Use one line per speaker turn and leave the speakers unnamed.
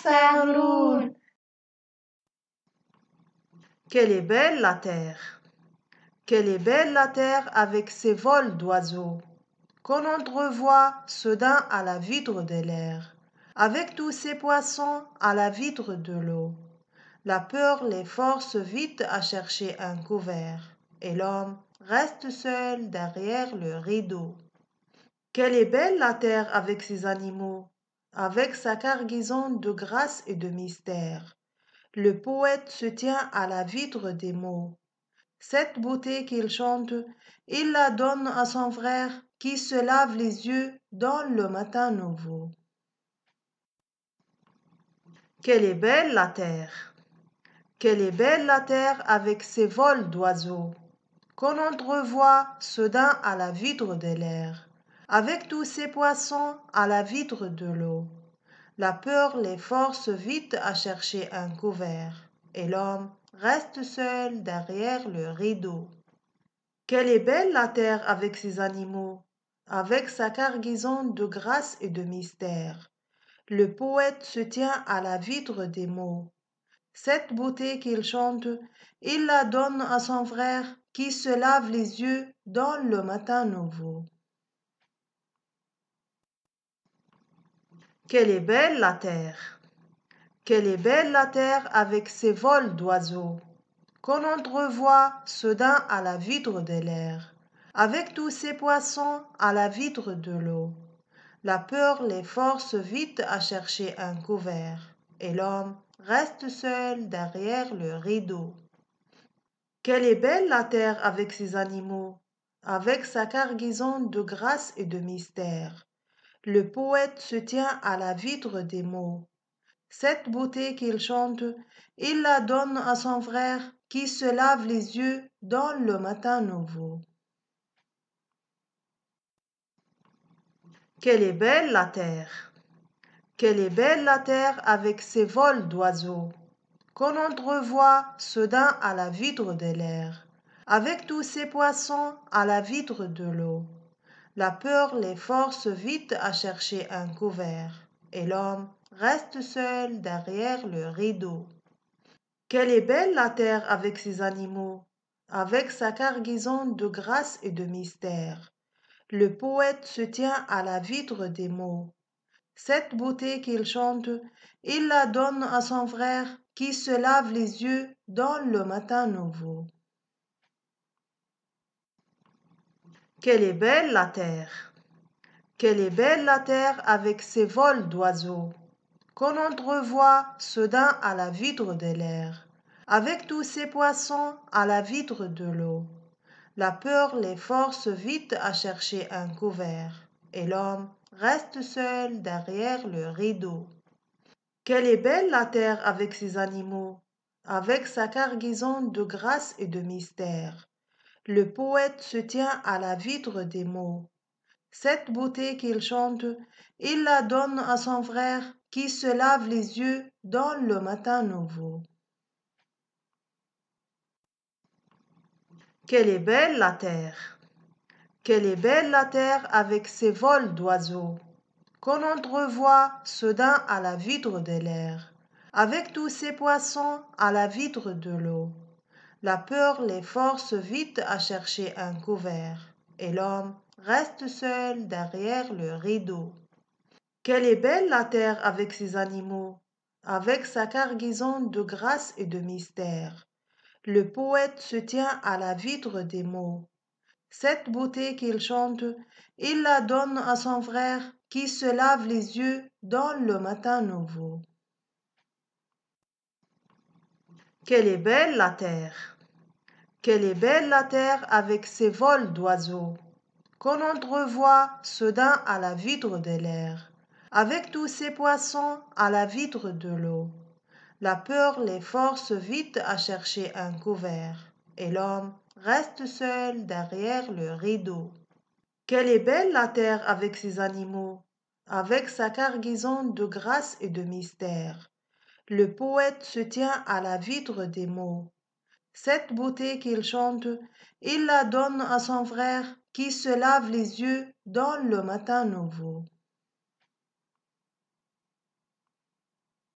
يتفاخرون.
Quelle est belle la terre! Quelle est belle la terre avec ses vols d'oiseaux, qu'on entrevoit soudain à la vitre de l'air, avec tous ces poissons à la vitre de l'eau. La peur les force vite à chercher un couvert, et l'homme reste seul derrière le rideau. Quelle est belle la terre avec ses animaux, avec sa cargaison de grâce et de mystère. Le poète se tient à la vitre des mots. Cette beauté qu'il chante, il la donne à son frère qui se lave les yeux dans le matin nouveau. Quelle est belle la terre! Quelle est belle la terre avec ses vols d'oiseaux, qu'on entrevoit soudain à la vitre de l'air, avec tous ces poissons à la vitre de l'eau. La peur les force vite à chercher un couvert, et l'homme reste seul derrière le rideau. Quelle est belle la terre avec ses animaux, avec sa cargaison de grâce et de mystère. Le poète se tient à la vitre des mots. Cette beauté qu'il chante, il la donne à son frère qui se lave les yeux dans le matin nouveau. Quelle est belle la terre! Quelle est belle la terre avec ses vols d'oiseaux, qu'on entrevoit soudain à la vitre de l'air, avec tous ces poissons à la vitre de l'eau. La peur les force vite à chercher un couvert, et l'homme reste seul derrière le rideau. Quelle est belle la terre avec ses animaux, avec sa cargaison de grâce et de mystère. Le poète se tient à la vitre des mots. Cette beauté qu'il chante, il la donne à son frère qui se lave les yeux dans le matin nouveau. Quelle est belle la terre! Quelle est belle la terre avec ses vols d'oiseaux, qu'on entrevoit soudain à la vitre de l'air, avec tous ces poissons à la vitre de l'eau. La peur les force vite à chercher un couvert, et l'homme reste seul derrière le rideau. Quelle est belle la terre avec ses animaux, avec sa cargaison de grâce et de mystère. Le poète se tient à la vitre des mots. Cette beauté qu'il chante, il la donne à son frère qui se lave les yeux dans le matin nouveau. Quelle est belle la terre! Quelle est belle la terre avec ses vols d'oiseaux, qu'on entrevoit soudain à la vitre de l'air, avec tous ces poissons à la vitre de l'eau. La peur les force vite à chercher un couvert, et l'homme reste seul derrière le rideau. Quelle est belle la terre avec ses animaux, avec sa cargaison de grâce et de mystère. Le poète se tient à la vitre des mots. Cette beauté qu'il chante, il la donne à son frère qui se lave les yeux dans le matin nouveau. Quelle est belle la terre! Quelle est belle la terre avec ses vols d'oiseaux, qu'on entrevoit soudain à la vitre de l'air, avec tous ces poissons à la vitre de l'eau. La peur les force vite à chercher un couvert, et l'homme reste seul derrière le rideau. Quelle est belle la terre avec ses animaux, avec sa cargaison de grâce et de mystère. Le poète se tient à la vitre des mots. Cette beauté qu'il chante, il la donne à son frère qui se lave les yeux dans le matin nouveau. Quelle est belle la terre! Quelle est belle la terre avec ses vols d'oiseaux, qu'on entrevoit soudain à la vitre de l'air, avec tous ces poissons à la vitre de l'eau. La peur les force vite à chercher un couvert, et l'homme reste seul derrière le rideau. Quelle est belle la terre avec ses animaux, avec sa cargaison de grâce et de mystère. Le poète se tient à la vitre des mots. Cette beauté qu'il chante, il la donne à son frère qui se lave les yeux dans le matin nouveau.